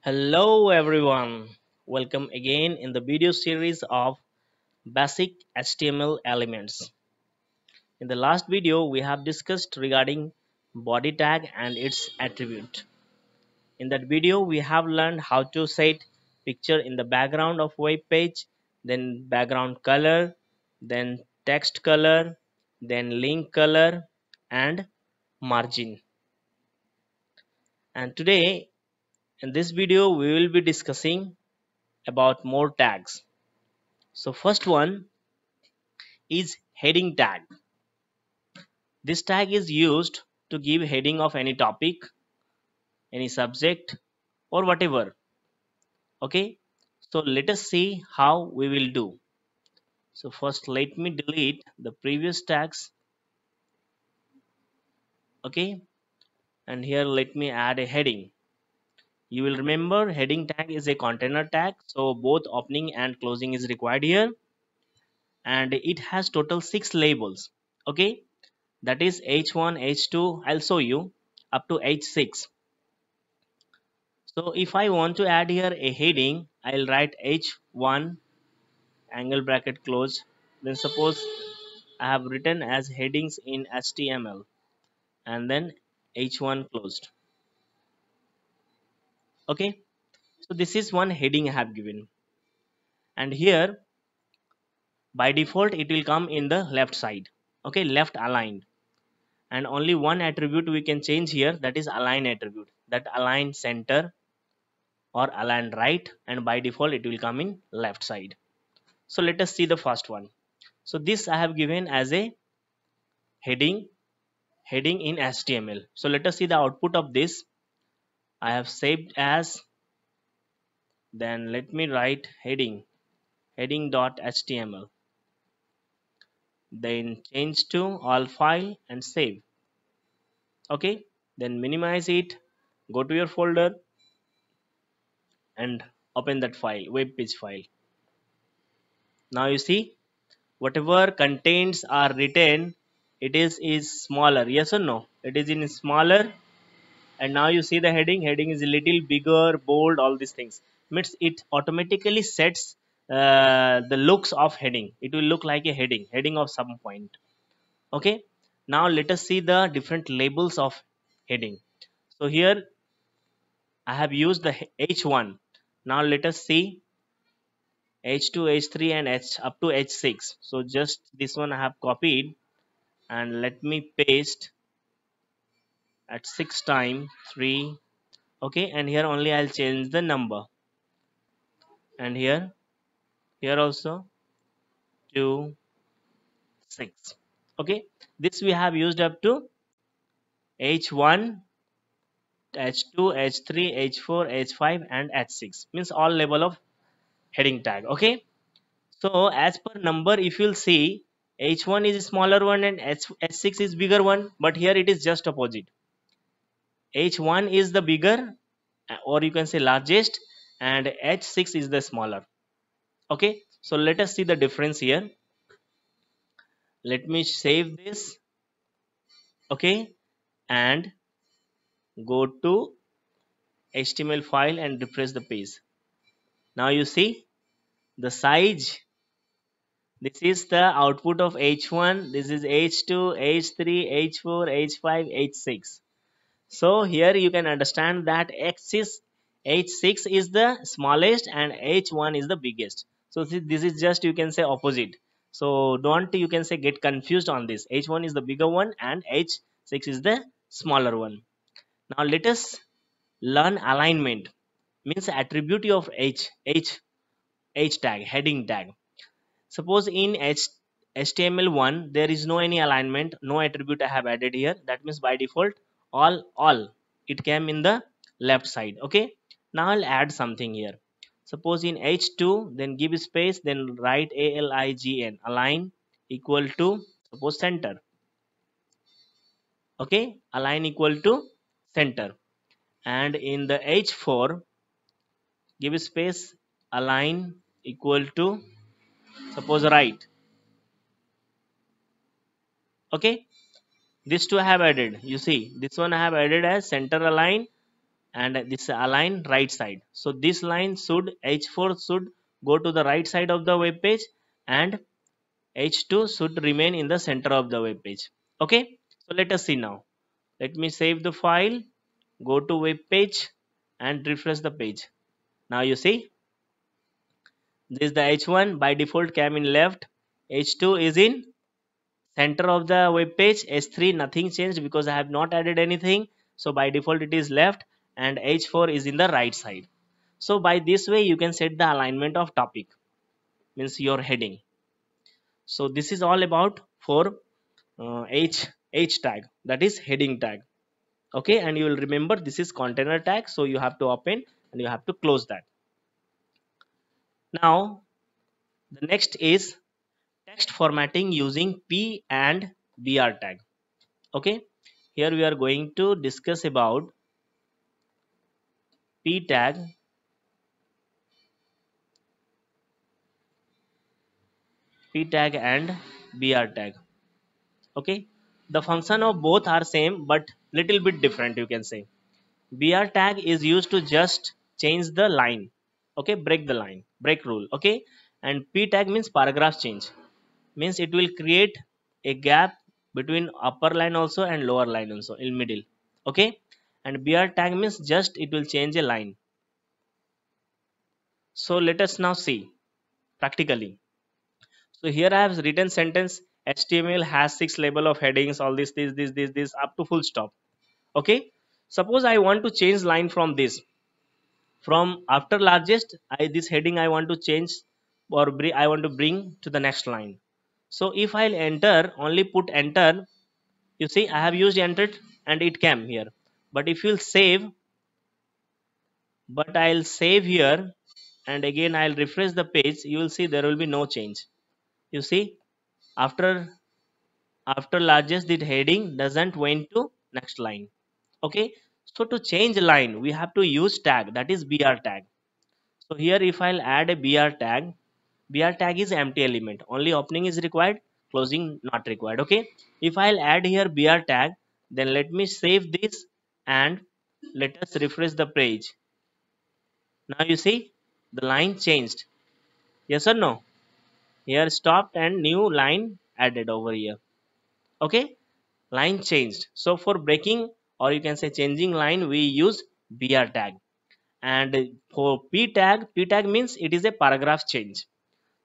Hello everyone, welcome again in the video series of basic HTML elements. In the last video we have discussed regarding body tag and its attribute. In that video we have learned how to set picture in the background of web page, then background color, then text color, then link color and margin. And today in this video we will be discussing about more tags. So first one is heading tag. This tag is used to give heading of any topic, any subject or whatever. Okay, so let us see how we will do. So first let me delete the previous tags. Okay, and here let me add a heading. You will remember heading tag is a container tag, so both opening and closing is required here, and it has total 6 labels. Okay, that is h1, h2, I'll show you up to h6. So if I want to add here a heading, I'll write h1 angle bracket close. Then suppose I have written as headings in HTML and then h1 closed. Okay, so this is one heading I have given, and here by default it will come in the left side. Okay, left aligned, and only one attribute we can change here, that is align attribute, that align center or align right, and by default it will come in left side. So let us see the first one. So this I have given as a heading in HTML. So let us see the output of this. I have saved as, then let me write heading.html, then change to all file and save. Okay, then minimize it, go to your folder and open that file, web page file. Now you see whatever contents are written, it is smaller. Yes or no? It is in smaller. And now you see the heading is a little bigger, bold, all these things means it automatically sets the looks of heading. It will look like a heading of some point. Okay, now let us see the different labels of heading. So here I have used the h1. Now let us see h2, h3 and h up to h6. So just this one I have copied and let me paste at 6 times 3. Okay, and here only I'll change the number, and here also 2 6. Okay, this we have used up to h1, h2, h3, h4, h5 and h6, means all level of heading tag. Okay, so as per number if you'll see, h1 is smaller one and h6 is bigger one, but here it is just opposite. H1 is the bigger, or you can say largest, and h6 is the smaller. Okay, so let us see the difference here. Let me save this. Okay, and go to HTML file and refresh the page. Now you see the size. This is the output of h1. This is h2, h3, h4, h5, h6. So here you can understand that h6 is the smallest and h1 is the biggest. So this is just, you can say, opposite. So don't, you can say, get confused on this. H1 is the bigger one and h6 is the smaller one. Now let us learn alignment, means attribute of h tag, heading tag. Suppose in HTML1 there is no any alignment, no attribute I have added here. That means by default all it came in the left side. Okay, now I'll add something here. Suppose in h2, then give space, then write align, align equal to, suppose, center. Okay, align equal to center. And in the h4, give space, align equal to, suppose, right. Okay, these two I have added. You see, this one I have added as center align, and this align right side. So this line should H4 should go to the right side of the web page, and H2 should remain in the center of the web page. Okay, so let us see now. Let me save the file, go to web page and refresh the page. Now you see this is the H1 by default came in left, H2 is in center of the web page, H3 nothing changed because I have not added anything, so by default it is left, and H4 is in the right side. So by this way you can set the alignment of topic, means your heading. So this is all about for H tag, that is heading tag. Okay, and you will remember this is container tag, so you have to open and you have to close that. Now the next is text formatting using P and BR tag. Okay, here we are going to discuss about P tag and BR tag. Okay, the function of both are same but little bit different, you can say. BR tag is used to just change the line, okay, break the line, break rule. Okay, and P tag means paragraph change, means it will create a gap between upper line also and lower line also in middle. Okay, and BR tag means just it will change a line. So let us now see practically. So here I have written sentence HTML has 6 label of headings, all this up to full stop. Okay, suppose I want to change line from this, from after largest, this heading I want to change, or I want to bring to the next line. So if I'll enter, only put enter, you see I have used enter and it came here. But if you'll save, but I'll save here and again I'll refresh the page, you will see there will be no change. You see, after largest the heading doesn't went to next line. Okay, so to change line we have to use tag, that is BR tag. So here if I'll add a BR tag is empty element, only opening is required, closing not required. Okay, if I'll add here BR tag, then let me save this and let us refresh the page. Now you see the line changed, yes or no? Here stopped and new line added over here. Okay, line changed. So for breaking, or you can say changing line, we use BR tag. And for P tag means it is a paragraph change.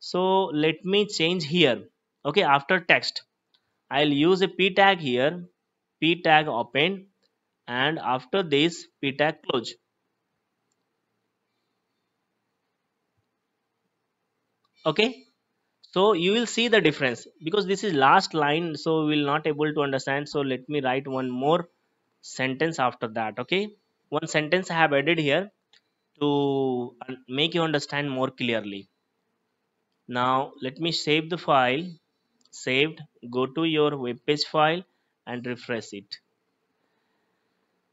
So let me change here. Okay, after text I'll use a P tag here, P tag open, and after this P tag close. Okay, so you will see the difference because this is last line, so we will not able to understand. So let me write one more sentence after that. Okay, one sentence I have added here to make you understand more clearly. Now let me save the file, saved, go to your web page file and refresh it.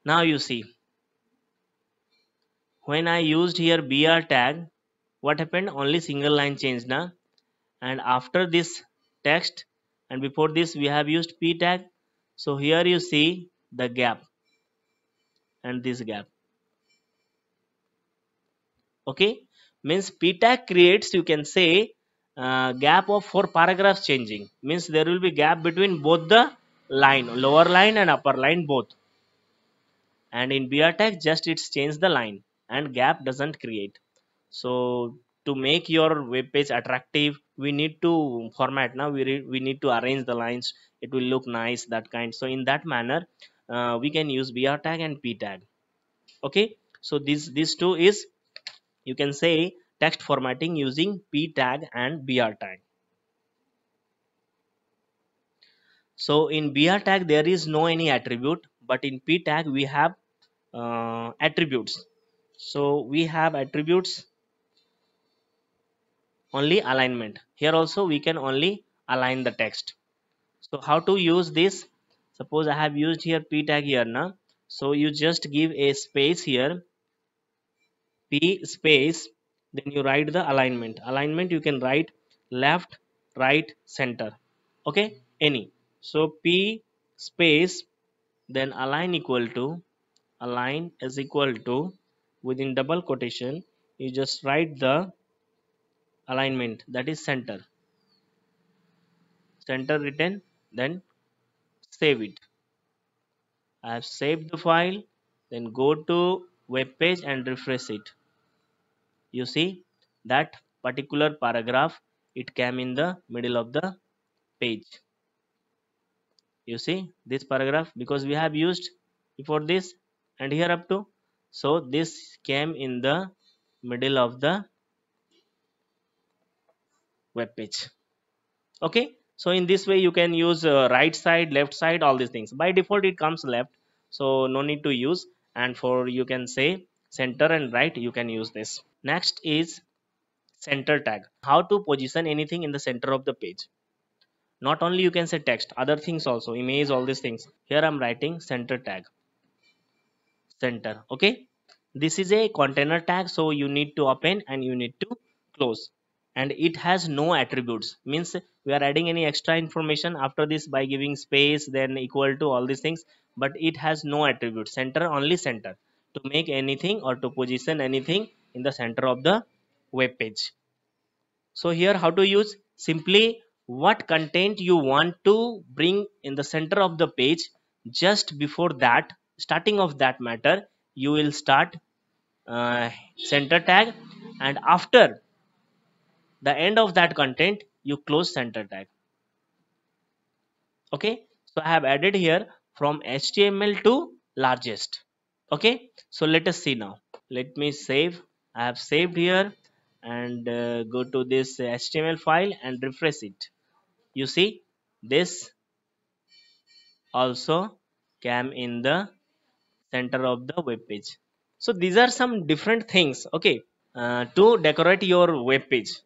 Now you see when I used here BR tag, what happened? Only single line changed now, and after this text and before this we have used P tag. So here you see the gap and this gap. Okay, means P tag creates, you can say, gap of for paragraph changing, means there will be gap between both the line, lower line and upper line both. And in BR tag just it's changed the line and gap doesn't create. So to make your web page attractive we need to format. Now we need to arrange the lines, it will look nice, that kind. So in that manner we can use BR tag and P tag. Okay, so these two is, you can say, text formatting using P tag and BR tag. So in BR tag there is no any attribute, but in P tag we have attributes. So we have attributes, only alignment. Here also we can only align the text. So how to use this? Suppose I have used here P tag here now. So you just give a space here, P space, then you write the alignment. Alignment you can write left, right, center. Okay, any. So P space, then align equal to align is equal to, within double quotation you just write the alignment, that is center written, then save it. I have saved the file, then go to web page and refresh it. You see that particular paragraph, it came in the middle of the page. You see this paragraph, because we have used before this and here up to, so this came in the middle of the web page. Okay, so in this way you can use right side, left side, all these things. By default it comes left, so no need to use, and for you can say center and right, you can use this. Next is center tag. How to position anything in the center of the page. Not only you can say text, other things also, image, all these things. Here I'm writing center tag, center. Okay, this is a container tag, so you need to open and you need to close, and it has no attributes, means we are adding any extra information after this by giving space then equal to all these things, but it has no attributes. Center, only center, to make anything or to position anything in the center of the web page. So here how to use, simply what content you want to bring in the center of the page, just before that, starting of that matter, you will start center tag, and after the end of that content you close center tag. Okay, so I have added here from HTML to largest. Okay, so let us see now. Let me save. I have saved here, and go to this HTML file and refresh it. You see this also came in the center of the web page. So these are some different things, okay, to decorate your web page.